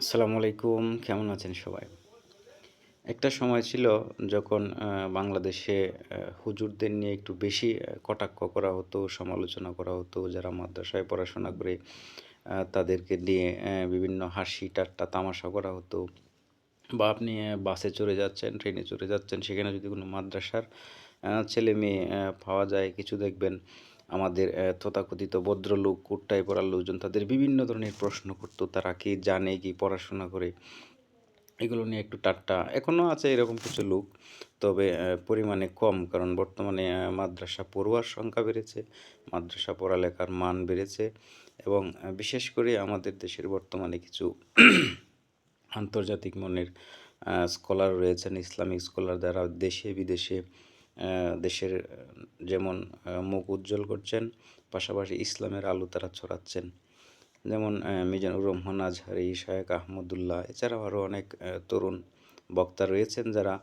আসসালামু আলাইকুম। কেমন আছেন সবাই? একটা সময় ছিল যখন বাংলাদেশে হুজুরদের নিয়ে একটু বেশি কটাক্ষ করা হতো, সমালোচনা করা হতো। যারা মাদ্রাসায় পড়াশোনা করে তাদেরকে নিয়ে বিভিন্ন হাসি, ঠাট্টা, তামাশা করা হতো। বা আপনি বাসে চড়ে যাচ্ছেন, ট্রেনে চড়ে যাচ্ছেন, সেখানে যদি কোনো মাদ্রাসার ছেলে-মেয়ে পাওয়া যায়, কিছু দেখবেন আমাদের তথাকথিত ভদ্রলোক, কোট টাই পরা লোকজন তাদের বিভিন্ন ধরনের প্রশ্ন করতো। তারা কি জানে, কি পড়াশোনা করে? এগুলো নিয়ে একটু ঠাট্টা এখনও আছে এরকম কিছু লোক, তবে পরিমাণে কম। কারণ বর্তমানে মাদ্রাসা পড়ুয়ার সংখ্যা বেড়েছে, মাদ্রাসা পড়ালেখার মান বেড়েছে এবং বিশেষ করে আমাদের দেশের বর্তমানে কিছু আন্তর্জাতিক মানের স্কলার রয়েছেন, ইসলামিক স্কলার যারা দেশে বিদেশে দেশের যেমন মুখ উজ্জ্বল করছেন, পাশাপাশি ইসলামের আলো তারা ছড়াচ্ছেন। যেমন মিজানুর রহমান আজহারী, শায়েখ আহমদুল্লাহ, এছাড়াও আরও অনেক তরুণ বক্তা রয়েছেন যারা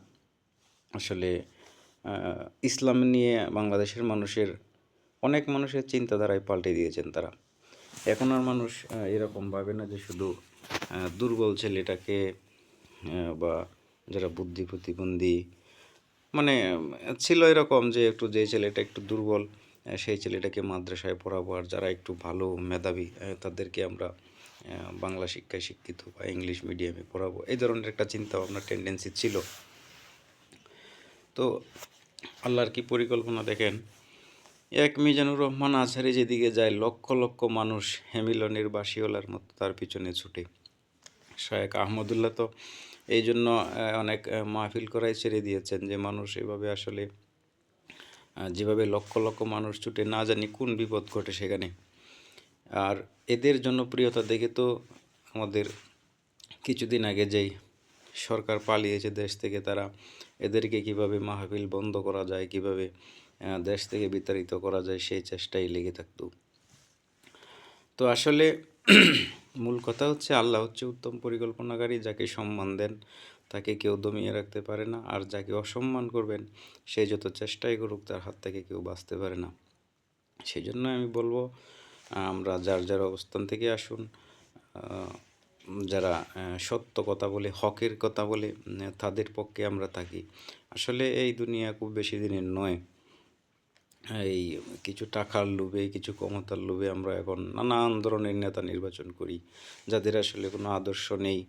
আসলে ইসলাম নিয়ে বাংলাদেশের মানুষের অনেক মানুষের চিন্তাধারায় পাল্টে দিয়েছেন তারা। এখন আর মানুষ এরকম ভাবে না যে শুধু দুর্বল ছেলেটাকে বা যারা বুদ্ধি প্রতিবন্ধী মানে ছিল এরকম যে একটু যে ছেলেটা একটু দুর্বল সেই ছেলেটাকে মাদ্রাসায় পড়াবো, আর যারা একটু ভালো মেধাবী তাদেরকে আমরা বাংলা শিক্ষায় শিক্ষিত বা ইংলিশ মিডিয়ামে পড়াবো, এই ধরনের একটা চিন্তা ভাবনা টেন্ডেন্সি ছিল। তো আল্লাহর কি পরিকল্পনা দেখেন, এক মিজানুর রহমান আজহারি যেদিকে যায় লক্ষ লক্ষ মানুষ হেমিলনের বাসিওলার মতো তার পিছনে ছুটে। শায়েখ আহমদুল্লাহ তো এই জন্য অনেক মাহফিল করাই ছেড়ে দিয়েছেন যে মানুষ এভাবে আসলে যেভাবে লক্ষ লক্ষ মানুষ ছুটে না জানি কোন বিপদ ঘটে সেখানে। আর এদের জনপ্রিয়তা দেখে তো আমাদের কিছুদিন আগে যেই সরকার পালিয়েছে দেশ থেকে, তারা এদেরকে কিভাবে মাহফিল বন্ধ করা যায়, কিভাবে দেশ থেকে বিতাড়িত করা যায় সেই চেষ্টায় লেগে থাকতো। তো আসলে মূল কথা হচ্ছে আল্লাহ হচ্ছে উত্তম পরিকল্পনাকারী, যাকে সম্মান দেন তাকে কেউ দমিয়ে রাখতে পারে না, আর যাকে অসম্মান করবেন সে যত চেষ্টাই করুক তার হাত থেকে কেউ বাঁচতে পারে না। সেই জন্য আমি বলবো আমরা যার যার অবস্থান থেকে আসুন, যারা সত্য কথা বলে, হকের কথা বলে তাদের পক্ষে আমরা থাকি। আসলে এই দুনিয়া খুব বেশি দিনের নয়। এই কিছু টাকার লোভে, কিছু ক্ষমতার লোভে আমরা এখন নানান ধরনের নেতা নির্বাচন করি যাদের আসলে কোনো আদর্শ নেই।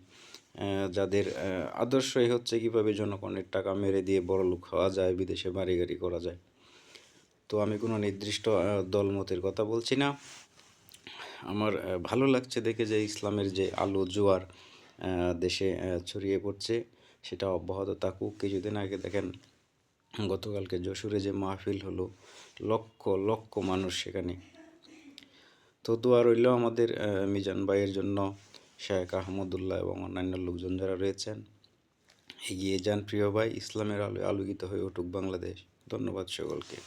যাদের আদর্শই হচ্ছে কীভাবে জনগণের টাকা মেরে দিয়ে বড়লোক হওয়া যায়, বিদেশে বাড়ি গাড়ি করা যায়। তো আমি কোনো নির্দিষ্ট দলমতের কথা বলছি না। আমার ভালো লাগছে দেখে যে ইসলামের যে আলো জোয়ার দেশে ছড়িয়ে পড়ছে, সেটা অব্যাহত থাকুক। কিছুদিন আগে দেখেন গতকালকে যশোরে যে মাহফিল হলো, লক্ষ লক্ষ মানুষ সেখানে। তো দোয়া রইল আমাদের মিজান ভাইয়ের জন্য, শায়েখ আহমদুল্লাহ এবং অন্যান্য লোকজন যারা রয়েছেন। এগিয়ে যান প্রিয় ভাই, ইসলামের আলোয় আলোকিত হয়ে উঠুক বাংলাদেশ। ধন্যবাদ সকলকে।